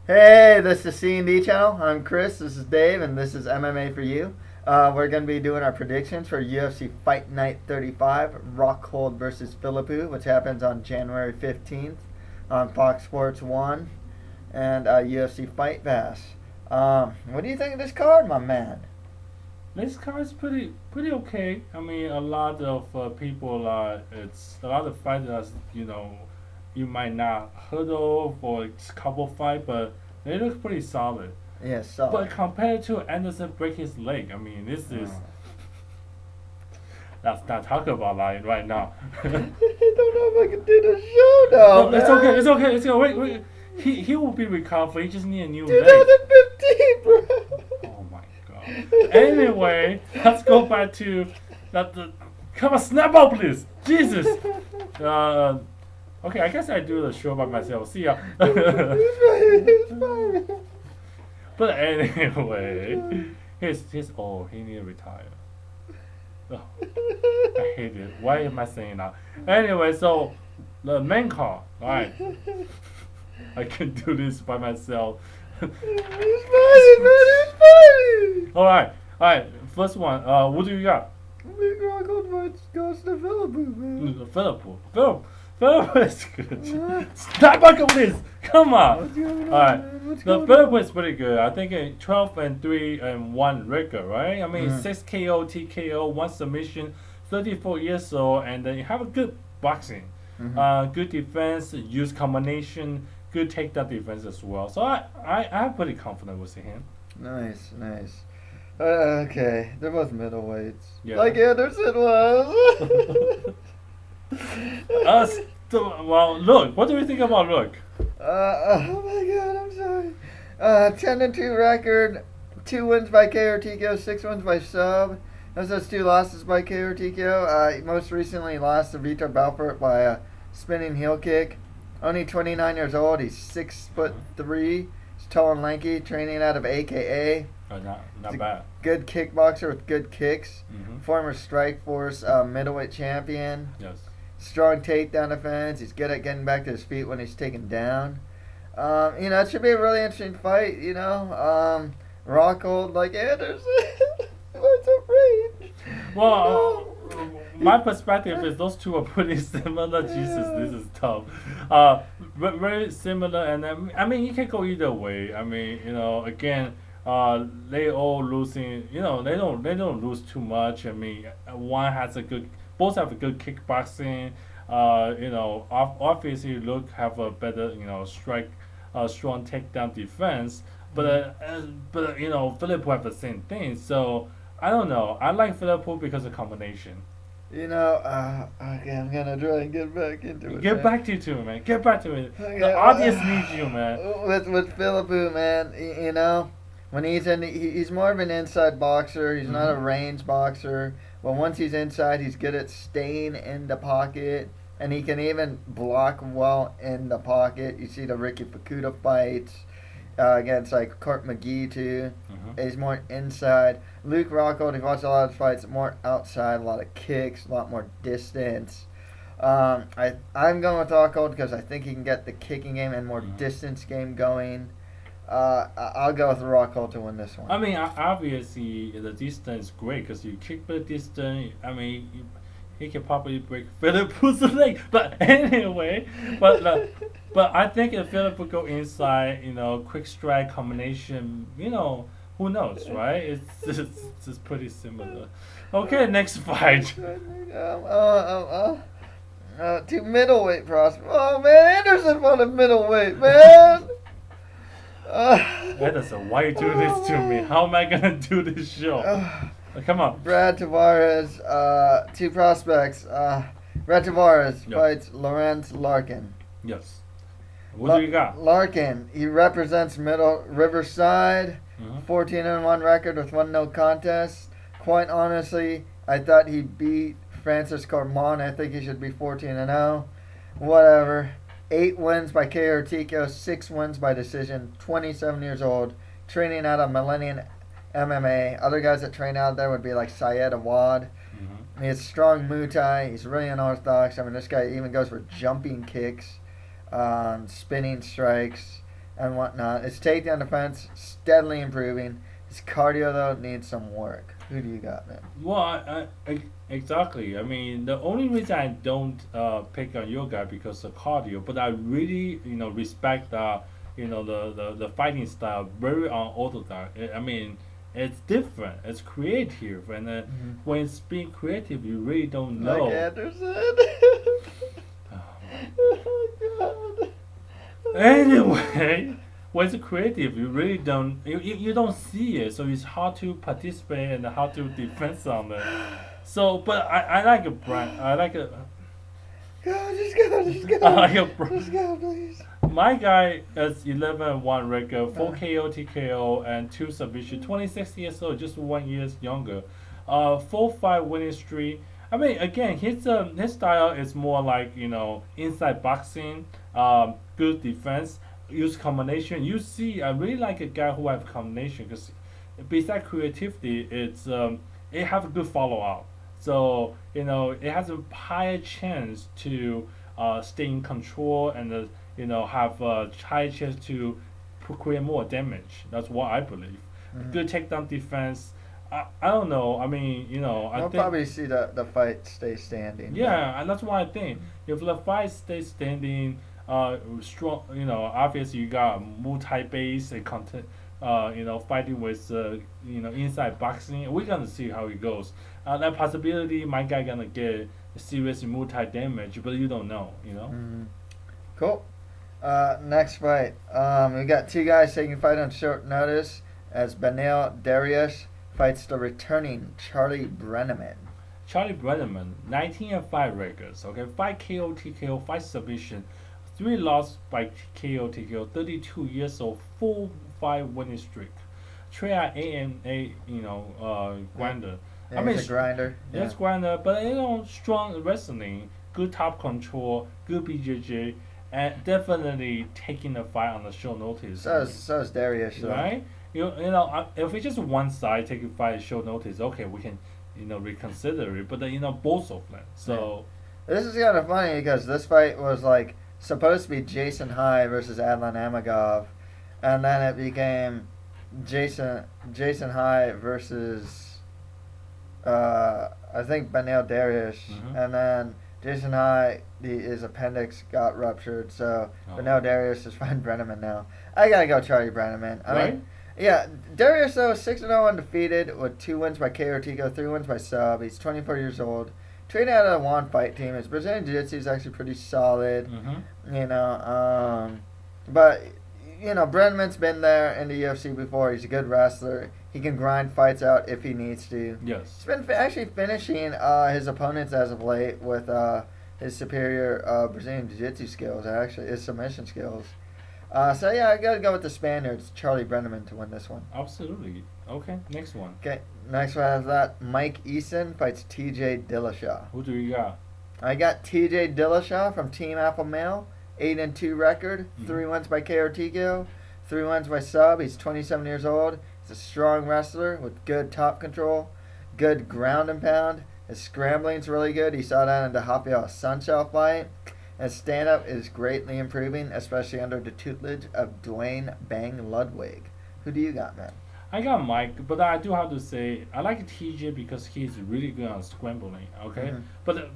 Hey, this is C&D channel. I'm Chris. This is Dave, and this is MMA for you. We're going to be doing our predictions for UFC Fight Night 35, Rockhold versus Philippou, which happens on January 15th on Fox Sports 1 and UFC Fight Pass. What do you think of this card, my man? This card's pretty okay. I mean, a lot of people it's a lot of fighters. You might not heard of for a couple fight, but they look pretty solid. Yes, solid. But compared to Anderson break his leg, I mean, this is let's not talk about that right now. I don't know if I can do the show now. No, it's okay. It's okay. It's okay. Wait. He will be recovered. He just need a new leg. 2015, bro. Oh my god. Anyway, let's go back to that. Come on, snap out, please. Jesus. Okay, I guess I do the show by myself. See ya. It's fine. But anyway, his old. He need to retire. Oh, I hate it. Why am I saying that? Anyway, so the main card. All right. I can do this by myself. It's funny. All right. First one. What do you got? Big Rockhold fights goes to Philippou, man. Philippou is good. Stop back up this. Come on. Alright. The Philippou is pretty good. I think 12-3-1 record, right? I mean 6 KO, TKO, 1 submission, 34 years old, and then you have a good boxing. Good defense, use combination, good takedown defense as well. So I'm pretty confident with him. Nice. Okay, they're both middleweights. Yeah. Like Anderson was. Well, look. What do you think about Look? Oh my god, I'm sorry. 10-2 record, 2 wins by KO or TKO, 6 wins by sub. Those 2 losses by KO or TKO. Most recently lost to Vitor Belfort by a spinning heel kick. Only 29 years old. He's 6'3". He's tall and lanky. Training out of AKA. Not bad. Good kickboxer with good kicks. Former Strikeforce middleweight champion. Yes. Strong takedown defense. He's good at getting back to his feet when he's taken down. It should be a really interesting fight. Rockhold like Anderson. What's up, range? Well, my perspective is those two are pretty similar. Jesus, this is tough. Very similar, and I mean, you can go either way. I mean, again, they all losing. They don't lose too much. I mean, one has both have a good kickboxing. Obviously, Luke have a better, strike, strong takedown defense. But Philippou have the same thing. So I don't know. I like Philippou because of combination. Okay, I'm gonna try and get back into it. Get back to it, man. Get back to it. Okay, The audience needs you, man. With Philippou, man, when he's more of an inside boxer. He's not a range boxer. But once he's inside, he's good at staying in the pocket, and he can even block well in the pocket. You see the Ricky Fukuda fights against like Court McGee too. He's more inside. Luke Rockhold, he watched a lot of fights, more outside, a lot of kicks, a lot more distance. I'm going with Rockhold because I think he can get the kicking game and more distance game going. I'll go with Rockhold to win this one. I mean, obviously the distance is great because you kick the distance. I mean, he can probably break Philippou's leg. But anyway, but I think if Philippou go inside, quick strike combination, who knows, right? It's just pretty similar. Okay, next fight. 2 middleweight prospects. Oh man, Anderson fought a middleweight, man. Anderson, why you do this to me? How am I gonna do this show? Come on. Brad Tavares, 2 prospects. Brad Tavares fights Lorenz Larkin. Yes. What do you got? Larkin, he represents Middle Riverside. 14-1 record with 1 no contest. Quite honestly, I thought he beat Francis Cormon. I think he should be 14-0. Whatever. 8 wins by KO or TKO, 6 wins by decision. 27 years old, training out of Millennium MMA. Other guys that train out there would be like Syed Awad. He has strong Muay Thai. He's really unorthodox. I mean, this guy even goes for jumping kicks, spinning strikes. and whatnot. His takedown defense steadily improving. His cardio though needs some work. Who do you got, man? Well, exactly. I mean, the only reason I don't pick on your guy because of cardio, but I really, respect the fighting style, very unorthodox. I mean, it's different. It's creative, and when it's being creative, you really don't know. Like Anderson. Oh my God. Anyway, when it's creative, you really don't you don't see it, so it's hard to participate and hard to defend on it. So, but I like a brand. I like a. Go, just go. I like a Just go, please. My guy is 11-1 record, 4 KO, TKO, and 2 submission. 26 years old, just 1 year younger. 4-5 winning streak. I mean, again, his style is more like inside boxing, good defense, use combination. You see, I really like a guy who have combination because besides creativity, it have a good follow up. So it has a higher chance to stay in control and have a higher chance to create more damage. That's what I believe. Good takedown defense. I don't know. I mean, I We'll think probably see the fight stay standing. yeah, and that's what I think. If the fight stays standing, strong, obviously you got multi-base and content, fighting with, inside boxing. We're gonna see how it goes. That possibility, my guy gonna get serious multi-damage, but you don't know, Cool. Next fight. We got two guys taking fight on short notice as Dariush fights the returning Charlie Brenneman. Charlie Brenneman, 19-5 records. Okay, 5 KO, TKO, 5 submission, 3 loss by KO, TKO. 32 years old, 4-5 winning streak. Try AMA, grinder. Yeah, he's a grinder. Yes, grinder, but strong wrestling, good top control, good BJJ, and definitely taking the fight on the short notice. So is Dariush, right? If it's just one side taking fight at short notice, okay, we can, reconsider it. But both of them. So this is kind of funny because this fight was like supposed to be Jason High versus Adlan Amagov, and then it became Jason High versus I think Dariush, and then Jason High, his appendix got ruptured, so Dariush is fighting Brenneman now. I gotta go Charlie Brenneman. I mean, yeah, Dariush though 6-0 undefeated with 2 wins by KO TKO, 3 wins by sub. He's 24 years old. Training out of the One Fight team. His Brazilian Jiu-Jitsu is actually pretty solid. But Brenneman's been there in the UFC before. He's a good wrestler. He can grind fights out if he needs to. Yes. He's been actually finishing his opponents as of late with his superior Brazilian Jiu-Jitsu skills, actually, his submission skills. So, yeah, I got to go with the Spaniards, Charlie Brenneman, to win this one. Absolutely. Okay, next one. Okay, next one after that, Mike Easton fights TJ Dillashaw. Who do you got? I got TJ Dillashaw from Team Alpha Male, 8-2 record, 3 wins by KO TKO, 3 wins by sub. He's 27 years old. He's a strong wrestler with good top control, good ground and pound. His scrambling's really good. He saw that in the Rafael Sancho fight. His stand-up is greatly improving, especially under the tutelage of Dwayne Bang Ludwig. Who do you got, man? I got Mike, but I do have to say I like TJ because he's really good on scrambling. Okay, but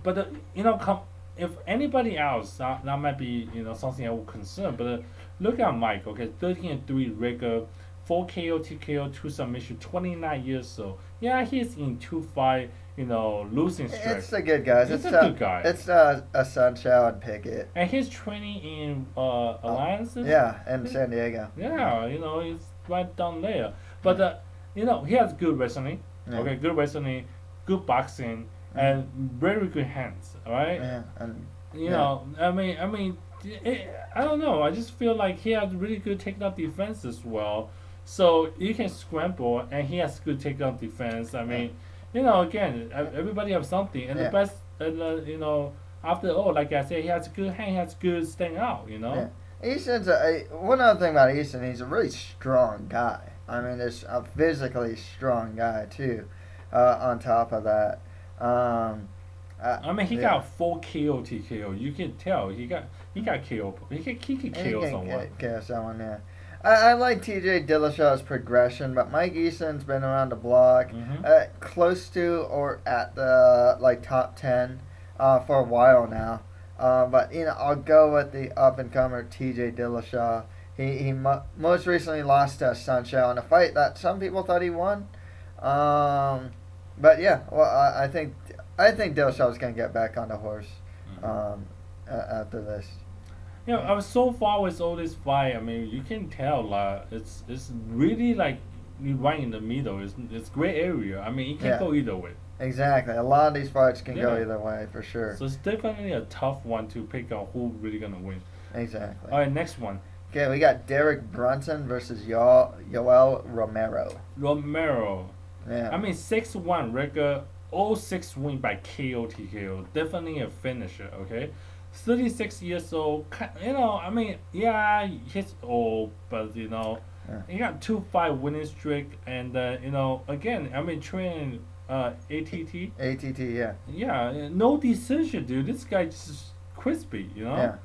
if anybody else, that might be something I would concern. But look at Mike. Okay, 13-3 record, 4 KO TKO, 2 submission, 29 years old. Yeah, he's in 2-5. Losing streak. It's the good guys. It's a good guy. It's a Sancho and Pickett. And he's training in Alliance. Yeah, in San Diego. Yeah, he's right down there. But he has good wrestling. Yeah. Okay, good wrestling, good boxing, and very good hands. All right. Yeah, and I mean, I don't know. I just feel like he has really good takedown defense as well. So you can scramble, and he has good takedown defense. I mean. Again, everybody have something, and the best, after all, like I said, he has good hand, he has good staying out, Yeah. Easton's one other thing about Easton, he's a really strong guy. I mean, he's a physically strong guy too. On top of that, he got 4 KO TKO. You can tell he He got killed. He could kill someone. Kill someone, yeah. I like TJ Dillashaw's progression, but Mike Easton's been around the block, close to or at the top 10 for a while now. But I'll go with the up and comer TJ Dillashaw. He most recently lost to Sancho in a fight that some people thought he won. But yeah, well, I think Dillashaw's gonna get back on the horse after this. I was so far with all this fight. I mean, you can tell it's really like right in the middle. It's gray area. I mean, it can go either way. Exactly. A lot of these fights can go either way for sure. So it's definitely a tough one to pick out who's really gonna win. Exactly. All right, next one. Okay, we got Derek Brunson versus Yoel Romero. Romero. Yeah. I mean, 6-1 record, all 6 wins by KO TKO. Definitely a finisher. Okay. 36 years old, I mean, he's old, but, he got 2-5 winning streak, and, again, I mean, training ATT. ATT, yeah. Yeah, no decision, dude. This guy just crispy, Yeah.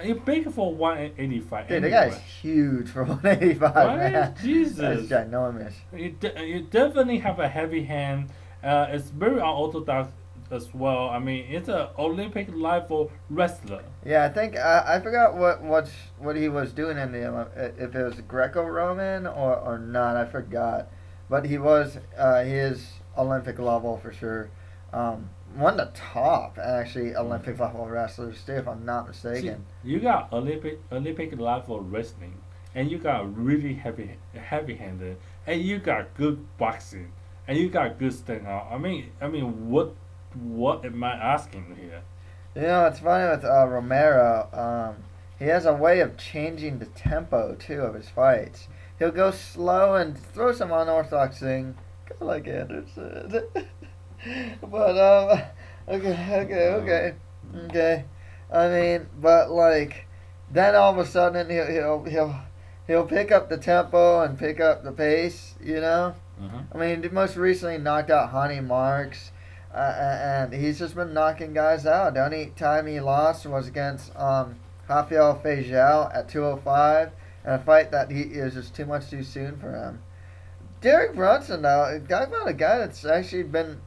He's big for 185. Dude, the guy's huge for 185, man. Jesus. That's ginormous. You definitely have a heavy hand. It's very unorthodox as well. I mean, it's an Olympic level wrestler. Yeah, I think I forgot what he was doing in the if it was Greco-Roman or not. I forgot, but he is Olympic level for sure. One of the top actually Olympic level wrestlers too, if I'm not mistaken. See, you got Olympic level wrestling, and you got really heavy-handed, and you got good boxing, and you got good stand-out. I mean, what am I asking here? It's funny with Romero. He has a way of changing the tempo too of his fights. He'll go slow and throw some unorthodox thing, kind of like Anderson. But okay. I mean, but then all of a sudden he'll pick up the tempo and pick up the pace. I mean, he most recently knocked out Honey Marks. And he's just been knocking guys out. The only time he lost was against Rafael Fagel at 205, and a fight that it was just too soon for him. Derek Brunson, though, talk about a guy that's actually been,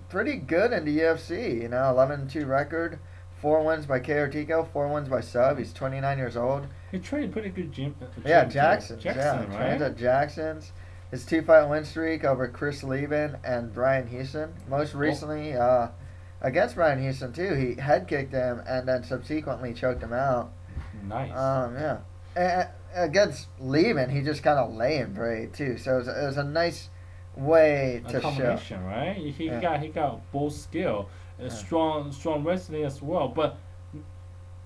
pretty good in the UFC. 11-2 record, 4 wins by KO TKO, 4 wins by sub. He's 29 years old. He trained pretty good gym. Jackson. Right? Trains at Jackson's. His 2-fight win streak over Chris Lieben and Brian Houston. Most recently, against Brian Houston too, he head kicked him and then subsequently choked him out. Nice. Yeah. And against Lieben, he just kind of lay him great too. So it was a nice way to show. Combination, right? He got both skill, strong wrestling as well. But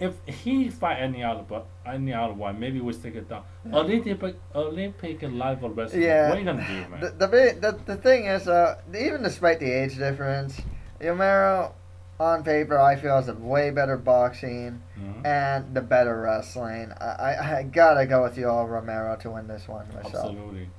if he fight any other one, maybe we stick it down. Olympic level wrestling. Yeah. What are you gonna do, man? The thing is, even despite the age difference, Romero, on paper, I feel has a way better boxing and the better wrestling. I gotta go with Yoel Romero to win this one myself. Absolutely.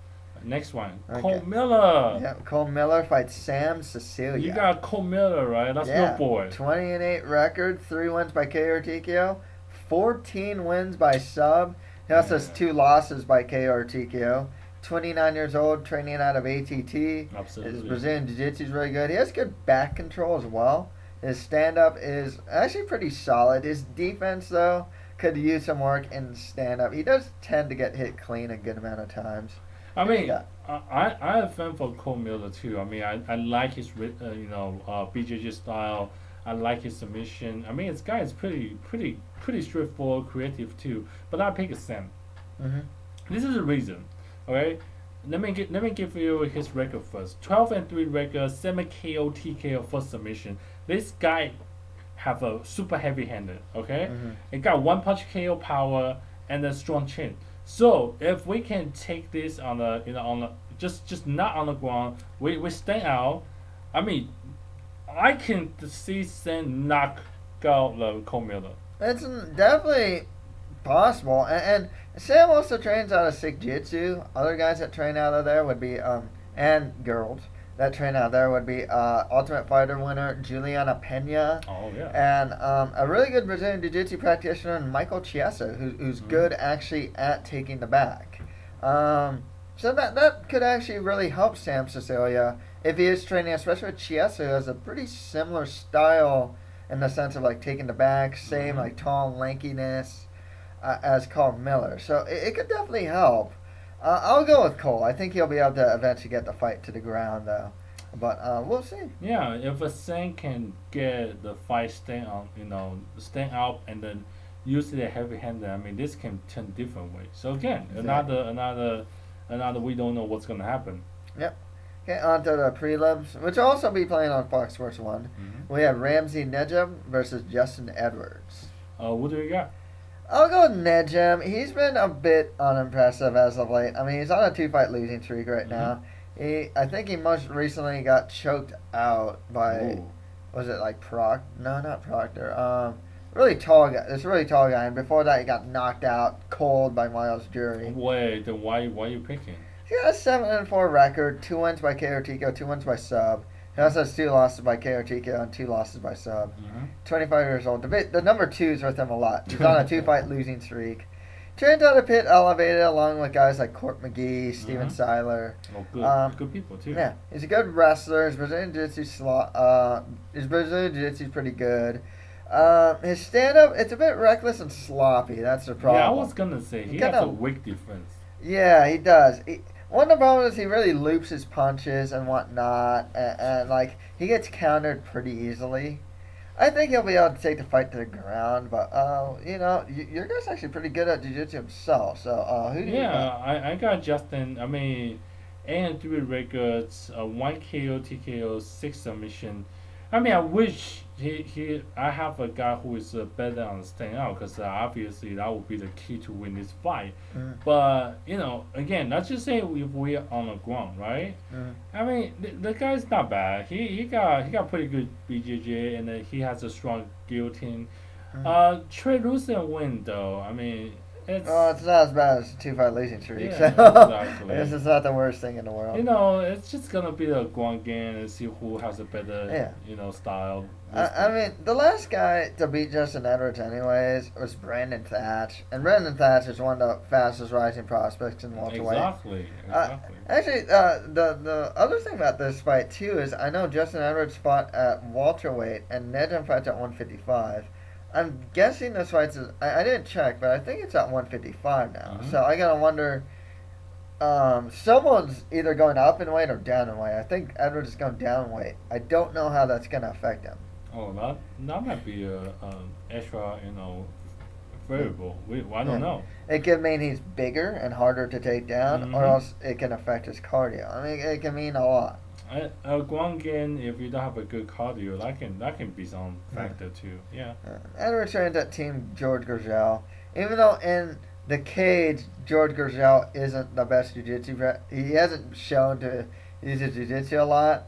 Next one, Okay. Cole Miller. Yeah, Cole Miller fights Sam Sicilia. You got Cole Miller, right? That's your boy. 20-8 record, 3 wins by KO or TKO, 14 wins by sub. He also has 2 losses by KO or TKO. 29 years old, training out of ATT. Absolutely. His Brazilian Jiu-Jitsu is really good. He has good back control as well. His stand-up is actually pretty solid. His defense, though, could use some work in stand-up. He does tend to get hit clean a good amount of times. I mean, I'm a fan for Cole Miller too. I mean, I like his BJJ style. I like his submission. I mean, this guy is pretty straightforward, creative too. But I pick Sam. Mm-hmm. This is the reason. Okay, let me give you his record first. 12-3 record, 7 KO TKO for submission. This guy have a super heavy-handed. Okay, It got 1 punch KO power and a strong chin. So if we can take this on just not on the ground, we stand out. I mean, I can see Sam knock out Cole Miller. It's definitely possible, and Sam also trains out of Sick Jitsu. Other guys that train out of there would be and girls that train out there would be Ultimate Fighter winner Juliana Pena. Oh yeah. And a really good Brazilian Jiu-Jitsu practitioner, Michael Chiesa, who's good actually at taking the back. So that could actually really help Sam Sicilia if he is training, especially with Chiesa, who has a pretty similar style in the sense of like taking the back, same like tall lankiness as Carl Miller. So it could definitely help. I'll go with Cole. I think he'll be able to eventually get the fight to the ground, though. But we'll see. Yeah, if a Sang can get the fight staying out and then use it heavy-handed, I mean, this can turn different ways. So again, another we don't know what's gonna happen. Yep. Okay, on to the prelims, which will also be playing on Fox Sports 1. Mm-hmm. We have Ramsey Nijem versus Justin Edwards. What do we got? I'll go with Nijem. He's been a bit unimpressive as of late. I mean, he's on a 2-fight losing streak right now. I think he most recently got choked out by, was it like No, not Proctor. Really tall guy. This really tall guy. And before that, he got knocked out cold by Miles Jury. Wait, then why are you picking? He got a 7-4 record, 2 wins by KO TKO, 2 wins by sub. He also has 2 losses by KO TKO and 2 losses by sub. 25 years old. The number 2 is worth him a lot. He's on a 2-fight losing streak. Turns out a bit elevated along with guys like Court McGee, Steven Seiler. Oh, good people too. Yeah, he's a good wrestler. His Brazilian Jiu-Jitsu is pretty good. His stand-up, it's a bit reckless and sloppy. That's the problem. Yeah, I was gonna say he has a weak defense. Yeah, he does. One of the problems is he really loops his punches and whatnot, and like he gets countered pretty easily. I think he'll be able to take the fight to the ground, but your guy's actually pretty good at jiu-jitsu himself. So who do you got? I got Justin. I mean, 8-3 records, 1 KO TKO, 6 submission. I mean, I wish I have a guy who is better on staying out because obviously that would be the key to win this fight. But again, let's just say if we're on the ground, right? I mean, the guy's not bad. He got pretty good BJJ and then he has a strong guillotine. Trey Lucen win though. I mean. It's not as bad as a 2-fight losing streak. Yeah, so exactly. This is not the worst thing in the world. It's just gonna be a ground game and see who has a better, style. I mean, the last guy to beat Justin Edwards, anyways, was Brandon Thatch, and Brandon Thatch is one of the fastest rising prospects in welterweight. Exactly. Actually, the other thing about this fight too is I know Justin Edwards fought at welterweight and Nijem fights at 155. I'm guessing this fight's I didn't check, but I think it's at 155 now. So I gotta wonder. Someone's either going up in weight or down in weight. I think Edwards is going down in weight. I don't know how that's gonna affect him. Oh, that might be a extra, variable. I don't know. It could mean he's bigger and harder to take down, or else it can affect his cardio. I mean, it can mean a lot. A ground game, if you don't have a good cardio, that can be some factor too. Yeah. Edwards trains at Team George Gurgel. Even though in the cage, George Gurgel isn't the best jiu-jitsu. He hasn't shown to use his jiu-jitsu a lot.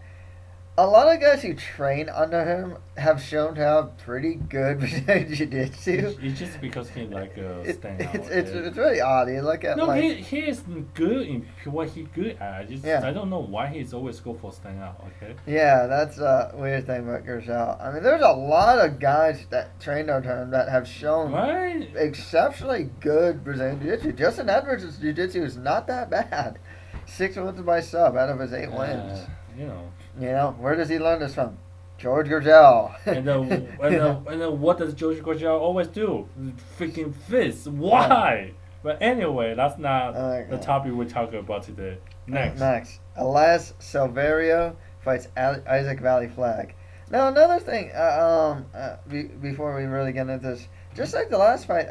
A lot of guys who train under him have shown to have pretty good jiu-jitsu. It's just because he stand out. It's really odd. You look at he is good in what he's good at. I don't know why he's always go for stand out. Okay. Yeah, that's a weird thing about Gurgel. I mean, there's a lot of guys that trained under him that have shown exceptionally good Brazilian jiu-jitsu. Justin Edwards' jiu-jitsu is not that bad. 6 wins by sub out of his 8 wins. Where does he learn this from? George Gurgel. and then what does George Gurgel always do? Freaking fists. Why? But anyway, that's not the topic we're talking about today. Next. Elias Silverio fights Isaac Vallie-Flagg. Now, another thing, before we really get into this, just like the last fight,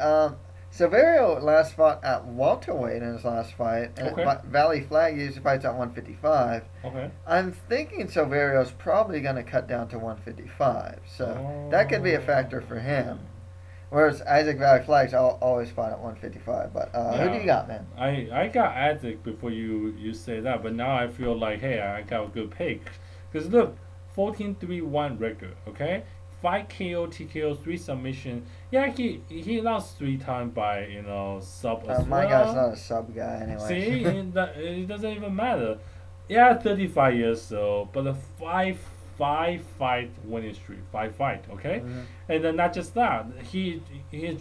Silverio last fought at welterweight in his last fight, and Valley-Flagg usually fights at 155. Okay. I'm thinking Silverio's probably going to cut down to 155, so that could be a factor for him. Whereas Isaac Valley-Flagg's always fought at 155. But who do you got, man? I got Isaac before you say that, but now I feel like, hey, I got a good pick. Because look, 14-3-1 record, okay? 5 KO, TKO, 3 submission. Yeah, he lost 3 times by, sub as my well. guy's not a sub guy anyway. See, it doesn't even matter. Yeah, 35 years old, but a five fight winning streak, fight, okay? Mm-hmm. And then not just that, he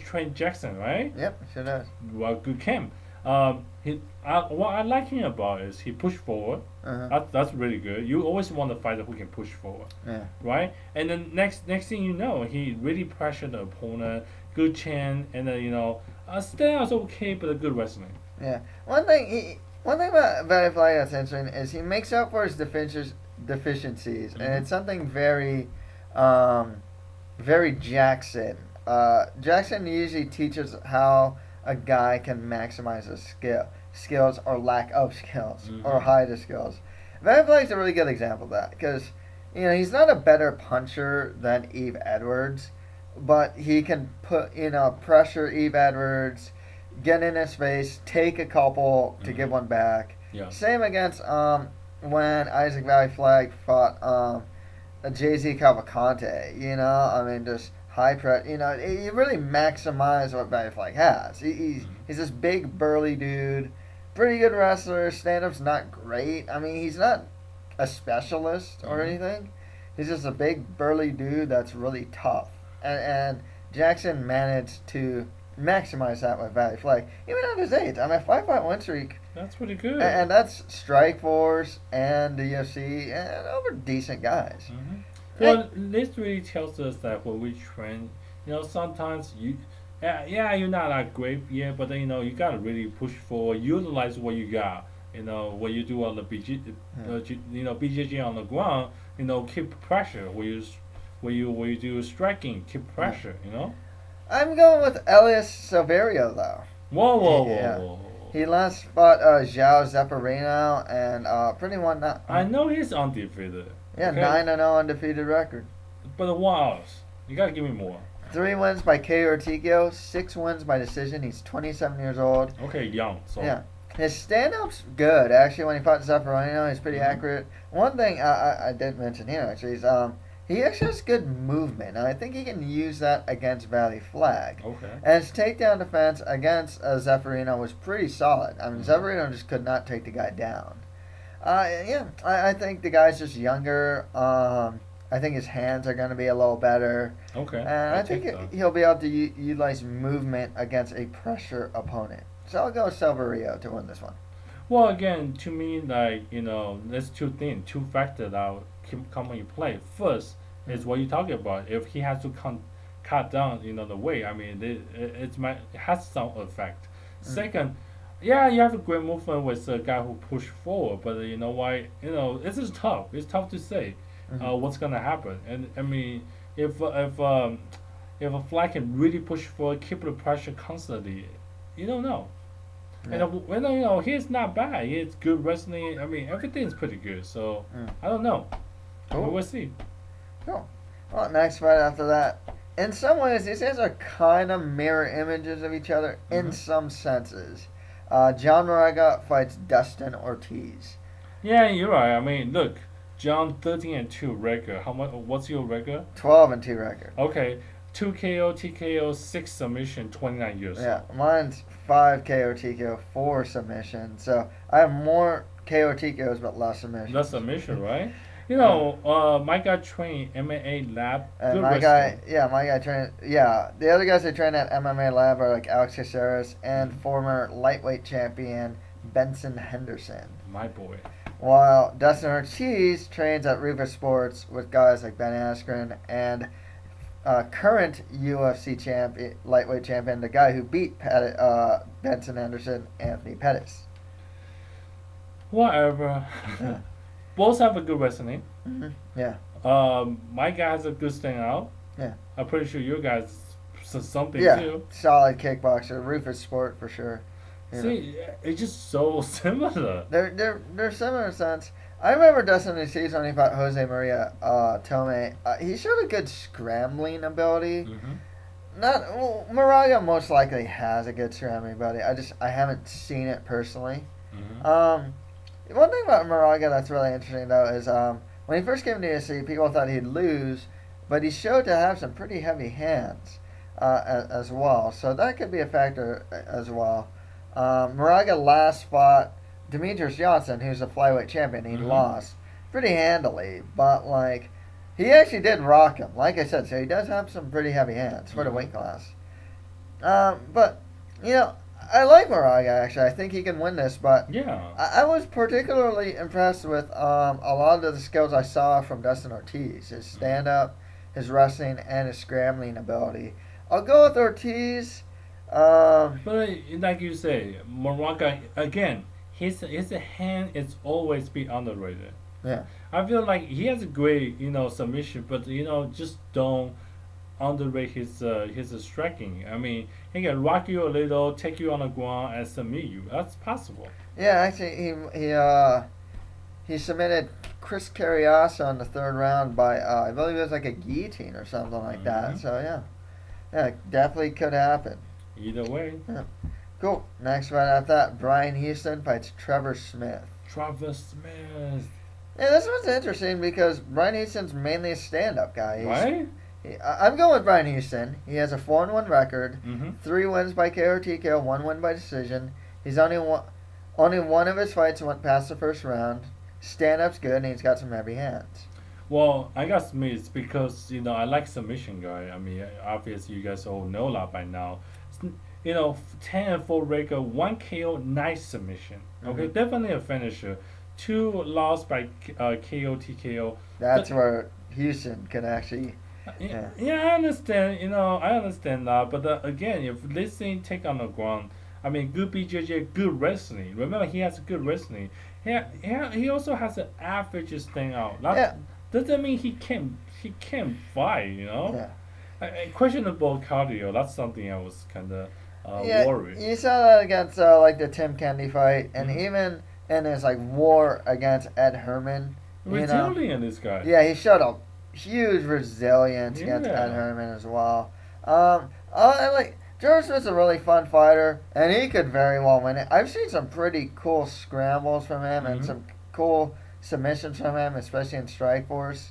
trained Jackson, right? Yep, sure does. Well, good camp. What I like him about is he push forward. Uh-huh. That's really good. You always want a fighter who can push forward, Yeah. right? And then next thing you know, he really pressured the opponent, good chin, and then stand out's okay, but a good wrestling. Yeah. One thing about Valley-Flagg that's interesting is he makes up for his deficiencies, and it's something very, very Jackson. Jackson usually teaches how a guy can maximize his skills or lack of skills or hide his skills. Valley-Flagg's a really good example of that because he's not a better puncher than Eve Edwards, but he can put pressure Eve Edwards, get in his face, take a couple to give one back. Yeah. Same against when Isaac Vallie-Flagg fought Jay-Z Cavalcante. Just high press. You really maximize what Vallie-Flagg has. He's this big burly dude, pretty good wrestler. Stand-up's not great. He's not a specialist or anything. He's just a big burly dude that's really tough. And Jackson managed to maximize that with Vallie-Flagg, even at his age. 5-fight win streak. That's pretty good. And that's Strikeforce and the UFC and over decent guys. Well, this really tells us that when we train, sometimes you're not that great yet, but then you gotta really push forward, utilize what you got. When you do on the BJJ on the ground, keep pressure. When you do striking, keep pressure. I'm going with Elias Silverio though. Whoa. He last fought João Zeferino and pretty one that. I know he's undefeated. Yeah, okay? 9-0 undefeated record. But what else? You gotta give me more. 3 wins by KO or TKO, 6 wins by decision. He's 27 years old. Okay, young. So. Yeah. His stand-up's good, actually. When he fought Zeferino, he's pretty accurate. One thing I didn't mention here, actually, is he actually has good movement. And I think he can use that against Valley-Flagg. Okay. And his takedown defense against Zeferino was pretty solid. Zeferino just could not take the guy down. I think the guy's just younger. I think his hands are going to be a little better. Okay. And I think he'll be able to utilize movement against a pressure opponent. So I'll go with Silverio to win this one. Well, again, to me, there's two factors that come into play. First is what you're talking about. If he has to cut down, the weight, it has some effect. Second, yeah, you have a great movement with a guy who push forward, but you know why? This is tough. It's tough to say what's gonna happen. And if a Flagg can really push forward, keep the pressure constantly, you don't know. Yeah. And he's not bad. He's good wrestling. Everything's pretty good. So I don't know. Cool. We'll see. Cool. Well, next fight after that. In some ways, these guys are kind of mirror images of each other in some senses. John Moraga fights Dustin Ortiz. Yeah, you're right. Look, John 13-2 record. What's your record? 12-2 record. Okay, 2 KO, TKO, 6 submission, 29 years. Yeah, mine's 5 KO, TKO, 4 submission. So I have more KO, TKOs, but less submissions. Less submission, right? My guy trained MMA lab. My guy trained. Yeah, the other guys that train at MMA lab are like Alex Caceres and former lightweight champion Benson Henderson. My boy. While Dustin Ortiz trains at Rufus Sports with guys like Ben Askren and current UFC lightweight champion, the guy who beat Benson Henderson, Anthony Pettis. Whatever. Both have a good wrestling. Yeah. My guy has a good standout. Yeah. I'm pretty sure your guys something too. Solid kickboxer, Rufus Sport for sure. See, it's just so similar. They're similar in a sense. I remember Dustin Ortiz when he fought Jose Maria Tome. He showed a good scrambling ability. Moraga most likely has a good scrambling ability. I haven't seen it personally. One thing about Moraga that's really interesting though is when he first came to UFC, people thought he'd lose, but he showed to have some pretty heavy hands as well. So that could be a factor as well. Moraga last fought Demetrius Johnson, who's a flyweight champion. He lost pretty handily, but like he actually did rock him. Like I said, so he does have some pretty heavy hands for the weight class. But you know, I like Moraga actually. I think he can win this, but Yeah. I was particularly impressed with a lot of the skills I saw from Dustin Ortiz. His stand up, his wrestling, and his scrambling ability. I'll go with Ortiz. But like you say, Moraga again, his hand is always be underrated. Yeah. I feel like he has a great submission, but just don't underrate his striking. I mean, he can rock you a little, take you on the ground, and submit you. That's possible. Yeah, actually, he submitted Chris Carriazo in the third round by I believe it was like a guillotine or something like that. So yeah, definitely could happen. Either way. Yeah. Cool. Next fight after that, Brian Easton fights Trevor Smith. Trevor Smith. Yeah, this one's interesting because Brian Easton's mainly a stand-up guy. Right? I'm going with Brian Easton. He has a 4-1 record, Mm-hmm. 3 wins by KO or TKO, 1 win by decision. He's only one of his fights went past the first round. Stand-up's good, and he's got some heavy hands. Well, I got Smith because I like submission guy. I mean, obviously you guys all know that by now. 10-4 record, 1 KO, nice submission. Okay, definitely a finisher. 2 lost by KO TKO. That's where Houston can actually. Yeah, I understand. I understand that. But again, if this thing take on the ground, I mean, good BJJ, good wrestling. Remember, he has good wrestling. He also has an average thing out. That doesn't mean he can't fight. Yeah. Questionable cardio. That's something I was kind of worried. You saw that against like the Tim Kennedy fight, and even in his like war against Ed Herman. Resilient, this guy. Yeah, he showed a huge resilience against Ed Herman as well. I like George Smith's a really fun fighter, and he could very well win it. I've seen some pretty cool scrambles from him and some cool submissions from him, especially in Strikeforce.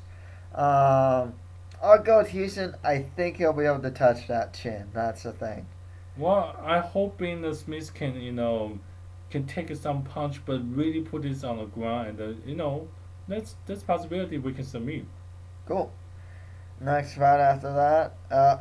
I'll go with Houston. I think he'll be able to touch that chin. That's the thing. Well, I'm hoping the Smith can take some punch, but really put this on the ground, and that's possibility we can submit. Cool. Next fight after that,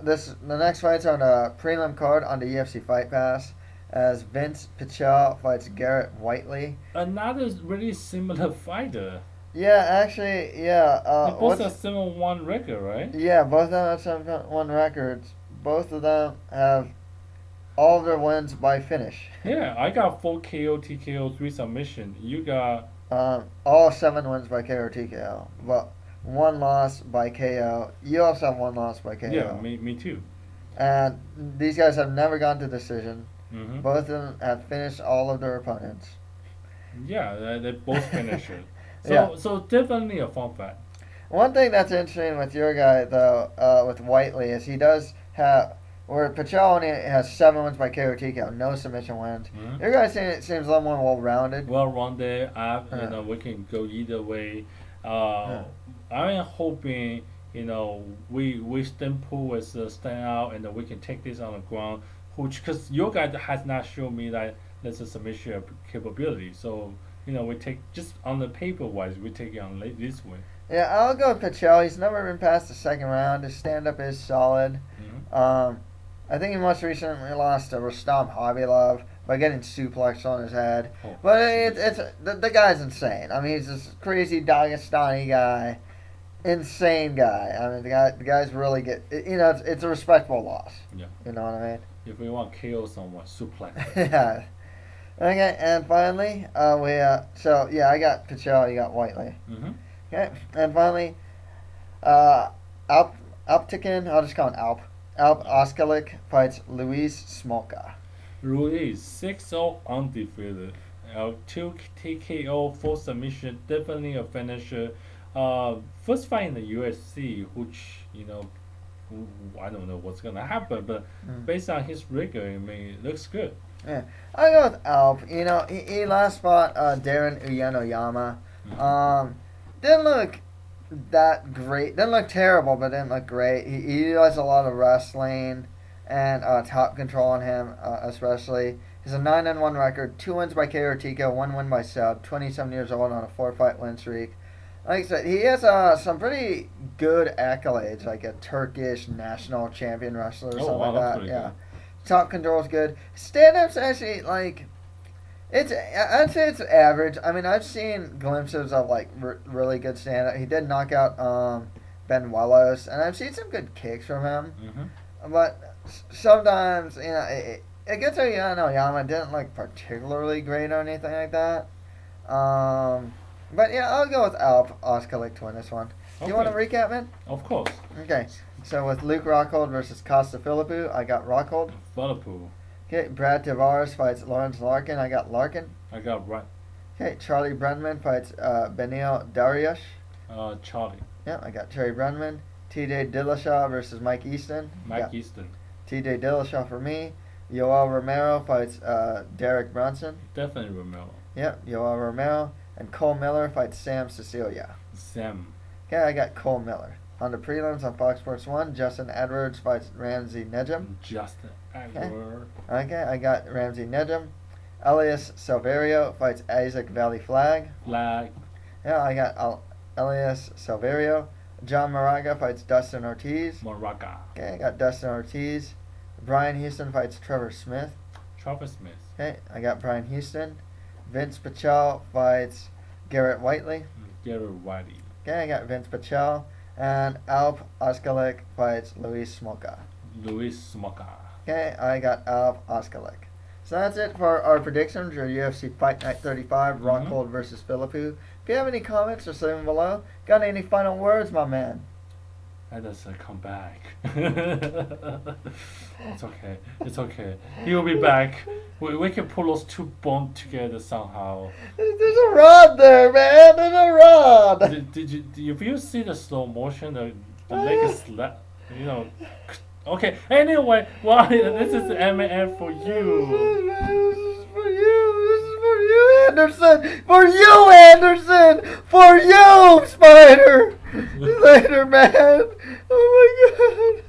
the next fight's on the prelim card on the UFC Fight Pass, as Vince Pichel fights Garrett Whiteley. Another really similar fighter. Yeah, actually, yeah. They both have 7-1 record, right? Yeah, both of them have 7-1 records. Both of them have all of their wins by finish. Yeah, I got 4 KO, TKO, 3 submission. You got all 7 wins by KO or TKO, but 1 loss by KO. You also have 1 loss by KO. Yeah, me too. And these guys have never gone to decision. Mm-hmm. Both of them have finished all of their opponents. Yeah, they both finished it. So definitely a fun fight. One thing that's interesting with your guy, though, with Whiteley, is he does have, where Pichel only has 7 wins by KO or TKO, no submission wins. Mm-hmm. Your guy seems a little more well-rounded. Well-rounded. We can go either way. I'm hoping, we Stempool is stand out and we can take this on the ground, because your guy has not shown me that there's a submission capability. So, we take, just on the paper-wise, we take it on this way. Yeah, I'll go with Pichel. He's never been past the second round. His stand-up is solid. Mm-hmm. I think he most recently lost to Rustam Habibov by getting suplexed on his head. Oh, but it's the guy's insane. I mean, he's this crazy Dagestani guy, insane guy. I mean, the guy's really good. It's a respectable loss. Yeah. You know what I mean? If we want to KO someone, suplex. Yeah. Okay, and finally, I got Pichel, you got Whiteley. Mm-hmm. Okay, and finally, Alptekin, I'll just call him Alp Ozkilic fights Luis Smolka. Ruiz 6-0 undefeated. 2 TKO, 4 submission, definitely a finisher. First fight in the UFC, which I don't know what's gonna happen, but based on his record, it looks good. Yeah, I go with Alp. He last fought Darren Uyenoyama. Didn't look that great. Didn't look terrible, but didn't look great. He does a lot of wrestling and top control on him, especially. He's a 9-1 record, 2 wins by KO or TKO, 1 win by sub, 27 years old on a 4-fight win streak. Like I said, he has some pretty good accolades, like a Turkish national champion wrestler or something like that. Yeah. Good. Top control is good. Stand-up's actually, like, I'd say it's average. I mean, I've seen glimpses of, like, really good stand-up. He did knock out Ben Wellos, and I've seen some good kicks from him. Mm-hmm. But sometimes, you know, it gets to Yama didn't look particularly great or anything like that. But yeah, I'll go with Ozkilic to win this one. Do you want to recap, man? Of course. Okay, so with Luke Rockhold versus Costa Philippou, I got Rockhold. Philippou. Okay, Brad Tavares fights Lorenz Larkin, I got Larkin. I got right. Okay, Charlie Brenneman fights Benio Dariush. Charlie. Yeah, I got Terry Brenneman. TJ Dillashaw versus Mike Easton. Easton. TJ Dillashaw for me. Yoel Romero fights Derek Brunson. Definitely Romero. Yep, Yoel Romero. And Cole Miller fights Sam Sicilia. Sam. Okay, I got Cole Miller. On the prelims on Fox Sports 1, Justin Edwards fights Ramsey Nijem. Justin Edwards. Okay, I got Ramsey Nijem. Elias Silverio fights Isaac Vallie-Flagg. Flag. Yeah, I got Elias Silverio. John Moraga fights Dustin Ortiz. Moraga. Okay, I got Dustin Ortiz. Brian Houston fights Trevor Smith. Trevor Smith. Okay, I got Brian Houston. Vince Pichel fights Garrett Whiteley. Garrett Whiteley. Okay, I got Vince Pichel. And Ozkilic fights Luis Smolka. Smolka. Okay, I got Ozkilic. So that's it for our predictions for UFC Fight Night 35, Rockhold versus Philippou. If you have any comments, just leave them below. Got any final words, my man? Let us come back. It's okay. It's okay. He will be back. We can pull those two bones together somehow. There's a rod there, man. There's a rod. Did you see the slow motion? The leg is slap. You know. Okay. Anyway, well, this is MF for you. This is for you. This is for you, Anderson. For you, Anderson. For you, Spider. Later, man. Oh my God.